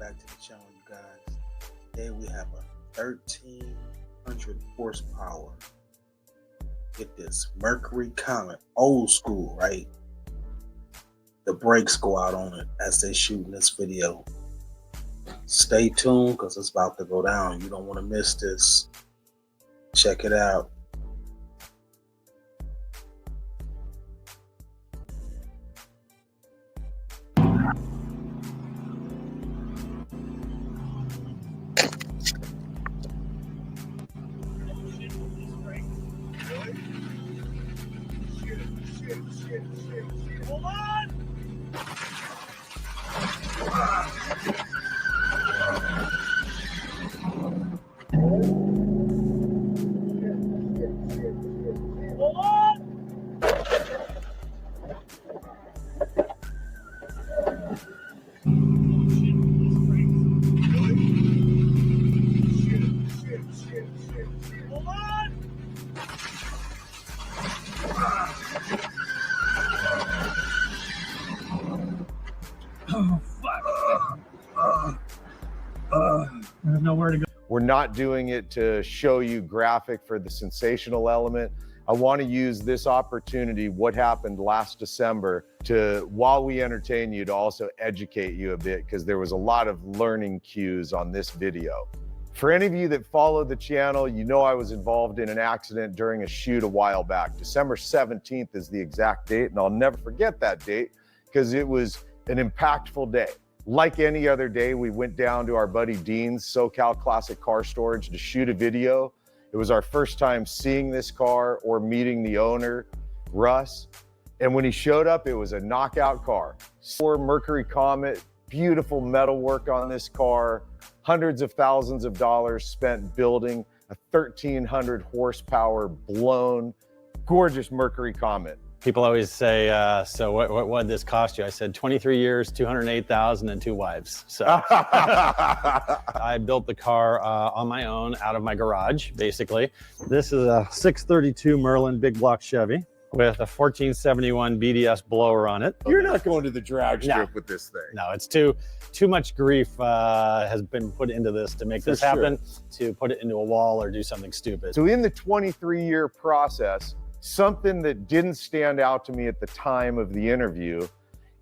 back to the channel, you guys. Today we have a 1300 horsepower. Get this, Mercury Comet, old school, right? The brakes go out on it as they shoot in this video. Stay tuned because it's about to go down. You don't want to miss this. Check it out. Hold on! Hold on! Hold on! Oh, fuck. There's nowhere to go. We're not doing it to show you graphic for the sensational element. I want to use this opportunity, what happened last December, to, while we entertain you, to also educate you a bit, because there was a lot of learning cues on this video. For any of you that follow the channel, you know I was involved in an accident during a shoot a while back. December 17th is the exact date, and I'll never forget that date because it was an impactful day. Like any other day, we went down to our buddy Dean's SoCal Classic Car Storage to shoot a video. It was our first time seeing this car or meeting the owner, Russ. And when he showed up, it was a knockout car. Mercury Comet, beautiful metal work on this car, hundreds of thousands of dollars spent building a 1300 horsepower blown, gorgeous Mercury Comet. People always say, so what did this cost you? I said 23 years, 208,000 and 2 wives. So I built the car on my own out of my garage, basically. This is a 632 Merlin big block Chevy with a 1471 BDS blower on it. You're not going to the drag strip with this thing. No, it's too much grief has been put into this to make this happen, to put it into a wall or do something stupid. So in the 23-year process, something that didn't stand out to me at the time of the interview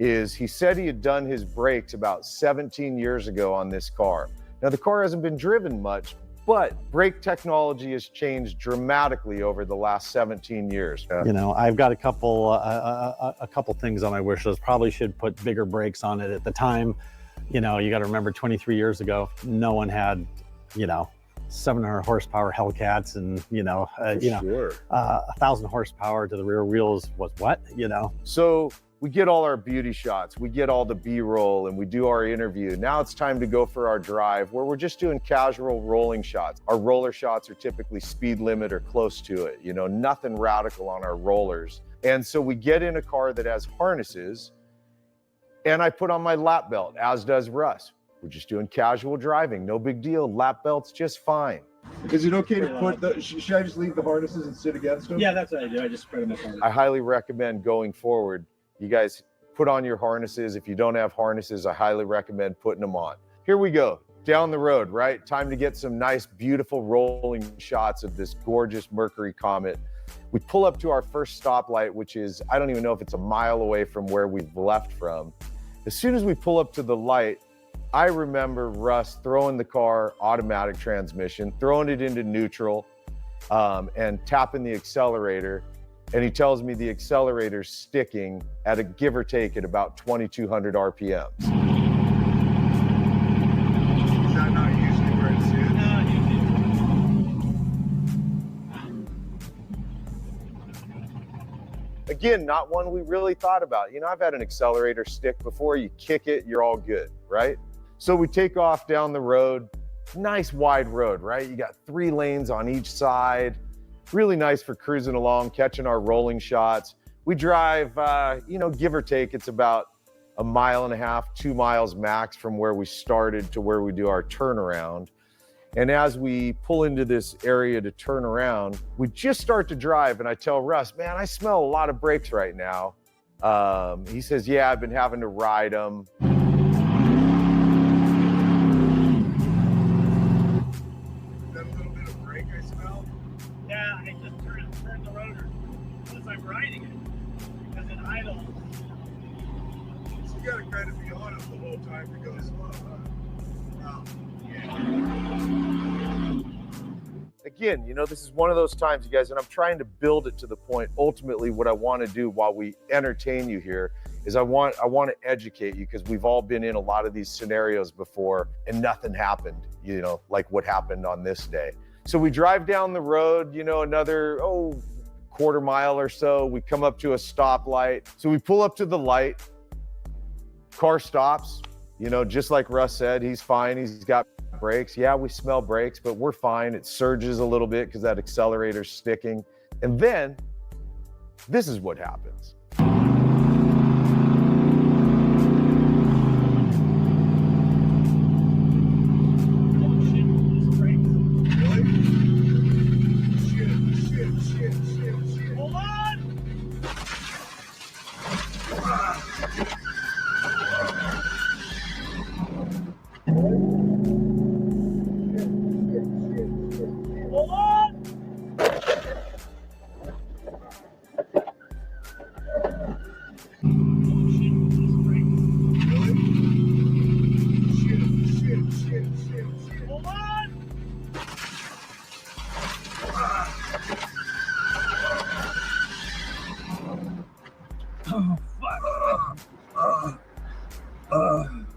is he said he had done his brakes about 17 years ago on this car. Now, the car hasn't been driven much, but brake technology has changed dramatically over the last 17 years. You know, I've got a couple things on my wish list. Probably should put bigger brakes on it at the time. You know, you got to remember 23 years ago, no one had, 700 horsepower Hellcats and, 1,000 horsepower to the rear wheels was what, So we get all our beauty shots, we get all the B-roll, and we do our interview. Now it's time to go for our drive where we're just doing casual rolling shots. Our roller shots are typically speed limit or close to it, nothing radical on our rollers. And so we get in a car that has harnesses and I put on my lap belt, as does Russ. We're just doing casual driving, no big deal. Lap belt's just fine. Is it okay to put the, should I just leave the harnesses and sit against them? Yeah, that's what I do. I just spread them up. I highly recommend going forward, you guys put on your harnesses. If you don't have harnesses, I highly recommend putting them on. Here we go, down the road, right? Time to get some nice, beautiful rolling shots of this gorgeous Mercury Comet. We pull up to our first stoplight, which is, I don't even know if it's a mile away from where we've left from. As soon as we pull up to the light, I remember Russ throwing the car, automatic transmission, throwing it into neutral and tapping the accelerator. And he tells me the accelerator's sticking at a give or take at about 2,200 RPMs. Is that not usually where it's at? No, again, not one we really thought about. I've had an accelerator stick before. You kick it, you're all good, right? So we take off down the road, nice wide road, right? You got 3 lanes on each side, really nice for cruising along, catching our rolling shots. We drive, give or take, it's about 1.5 miles, 2 miles max from where we started to where we do our turnaround. And as we pull into this area to turn around, we just start to drive and I tell Russ, man, I smell a lot of brakes right now. He says, yeah, I've been having to ride them. Again, you know, this is one of those times, you guys, and I'm trying to build it to the point. Ultimately, what I want to do while we entertain you here is I want to educate you, because we've all been in a lot of these scenarios before and nothing happened, you know, like what happened on this day. So we drive down the road, you know, another, quarter mile or so. We come up to a stoplight. So we pull up to the light. Car stops, you know, just like Russ said, he's fine. He's got brakes. Yeah, we smell brakes, but we're fine. It surges a little bit because that accelerator's sticking. And then this is what happens.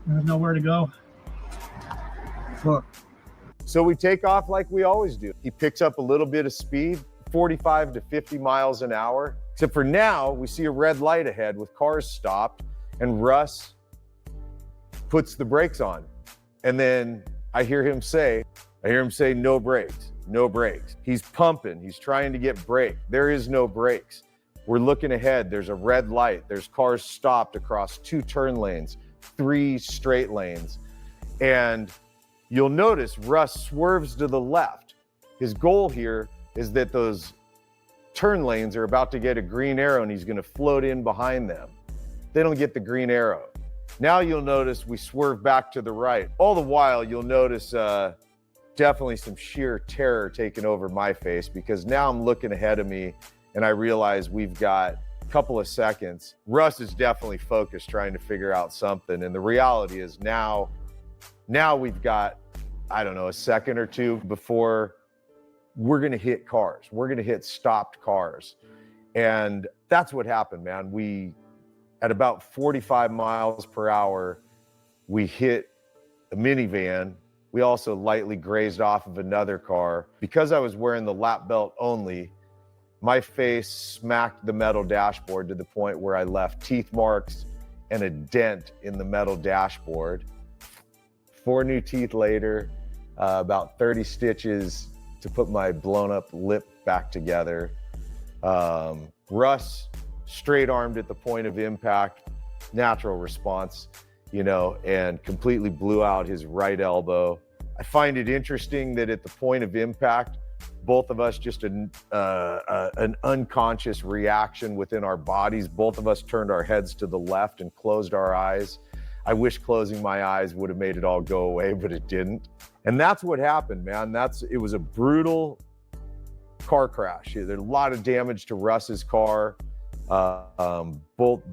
There's nowhere to go. Fuck. So we take off like we always do. He picks up a little bit of speed, 45 to 50 miles an hour. Except for now, we see a red light ahead with cars stopped, and Russ puts the brakes on. And then I hear him say, no brakes, no brakes. He's pumping, he's trying to get brake. There is no brakes. We're looking ahead, there's a red light. There's cars stopped across 2 turn lanes, 3 straight lanes. And you'll notice Russ swerves to the left. His goal here is that those turn lanes are about to get a green arrow and he's gonna float in behind them. They don't get the green arrow. Now you'll notice we swerve back to the right. All the while, you'll notice definitely some sheer terror taking over my face, because now I'm looking ahead of me and I realize we've got a couple of seconds. Russ is definitely focused trying to figure out something. And the reality is now we've got, I don't know, a second or two before we're gonna hit cars. We're gonna hit stopped cars. And that's what happened, man. At about 45 miles per hour, we hit a minivan. We also lightly grazed off of another car. Because I was wearing the lap belt only, my face smacked the metal dashboard to the point where I left teeth marks and a dent in the metal dashboard. 4 new teeth later, about 30 stitches to put my blown up lip back together. Russ straight armed at the point of impact, natural response, you know, and completely blew out his right elbow. I find it interesting that at the point of impact, both of us, just an unconscious reaction within our bodies, both of us turned our heads to the left and closed our eyes. I wish closing my eyes would have made it all go away, but it didn't. And that's what happened, man. it was a brutal car crash. There's a lot of damage to Russ's car.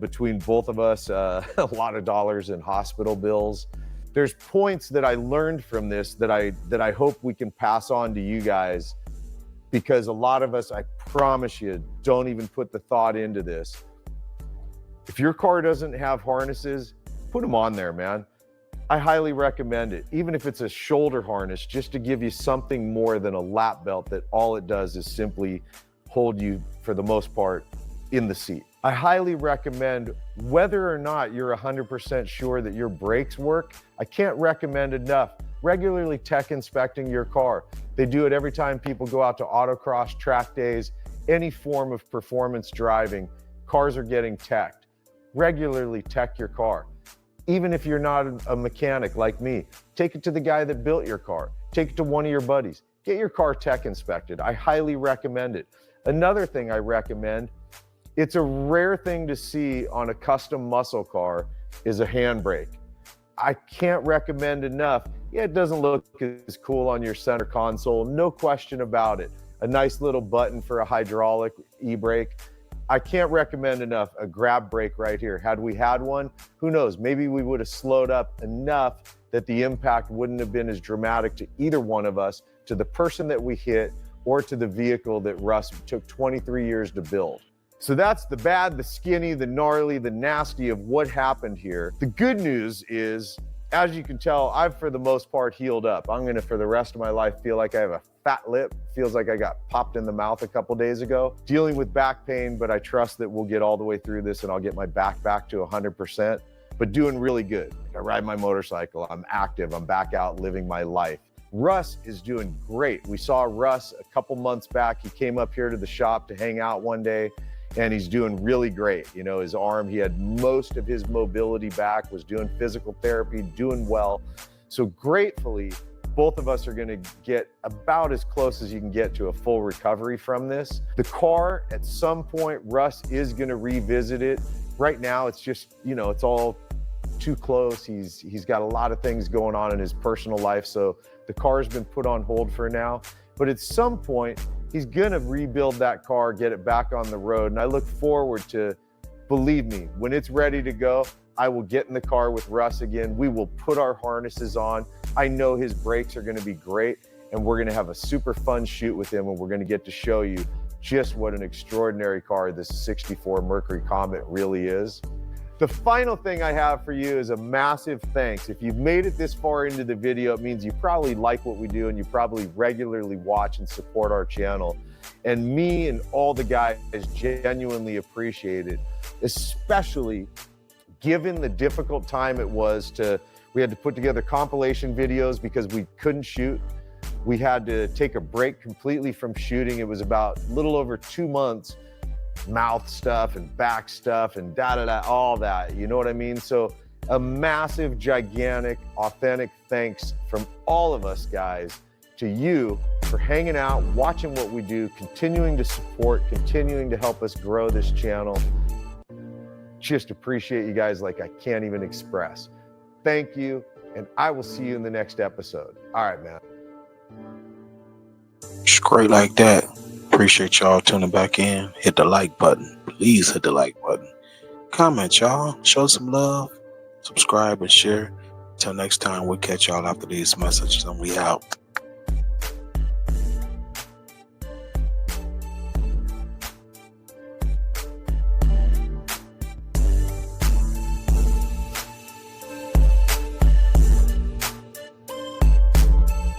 Between both of us, a lot of dollars in hospital bills. There's points that I learned from this that I hope we can pass on to you guys, because a lot of us, I promise you, don't even put the thought into this. If your car doesn't have harnesses, put them on there, man. I highly recommend it, even if it's a shoulder harness, just to give you something more than a lap belt that all it does is simply hold you, for the most part, in the seat. I highly recommend, whether or not you're 100% sure that your brakes work, I can't recommend enough, regularly tech inspecting your car. They do it every time people go out to autocross track days, any form of performance driving, cars are getting teched. Regularly tech your car. Even if you're not a mechanic like me, take it to the guy that built your car. Take it to one of your buddies. Get your car tech inspected. I highly recommend it. Another thing I recommend, it's a rare thing to see on a custom muscle car, is a handbrake. I can't recommend enough. Yeah, it doesn't look as cool on your center console, no question about it. A nice little button for a hydraulic e-brake. I can't recommend enough a grab brake right here. Had we had one, who knows, maybe we would have slowed up enough that the impact wouldn't have been as dramatic to either one of us, to the person that we hit, or to the vehicle that Russ took 23 years to build. So that's the bad, the skinny, the gnarly, the nasty of what happened here. The good news is, as you can tell, I've for the most part healed up. I'm gonna, for the rest of my life, feel like I have a fat lip. Feels like I got popped in the mouth a couple days ago. Dealing with back pain, but I trust that we'll get all the way through this and I'll get my back to 100%, but doing really good. I ride my motorcycle, I'm active, I'm back out living my life. Russ is doing great. We saw Russ a couple months back. He came up here to the shop to hang out one day, and he's doing really great. You know, his arm, he had most of his mobility back, was doing physical therapy, doing well. So gratefully, both of us are gonna get about as close as you can get to a full recovery from this. The car, at some point, Russ is gonna revisit it. Right now, it's just, you know, it's all too close. He's got a lot of things going on in his personal life, so the car's been put on hold for now. But at some point, he's gonna rebuild that car, get it back on the road. And I look forward to, believe me, when it's ready to go, I will get in the car with Russ again. We will put our harnesses on. I know his brakes are gonna be great, and we're gonna have a super fun shoot with him, and we're gonna get to show you just what an extraordinary car this 64 Mercury Comet really is. The final thing I have for you is a massive thanks. If you've made it this far into the video, it means you probably like what we do and you probably regularly watch and support our channel. And me and all the guys genuinely appreciate it, especially given the difficult time it was we had to put together compilation videos because we couldn't shoot. We had to take a break completely from shooting. It was about a little over 2 months, mouth stuff and back stuff and all that, you know what I mean? So a massive, gigantic, authentic thanks from all of us guys to you for hanging out, watching what we do, continuing to support, continuing to help us grow this channel. Just appreciate you guys like I can't even express. Thank you, and I will see you in the next episode. All right, man. It's great like that. Appreciate y'all tuning back in. Hit the like button. Please hit the like button. Comment, y'all. Show some love. Subscribe and share. Till next time, we'll catch y'all after these messages and we out.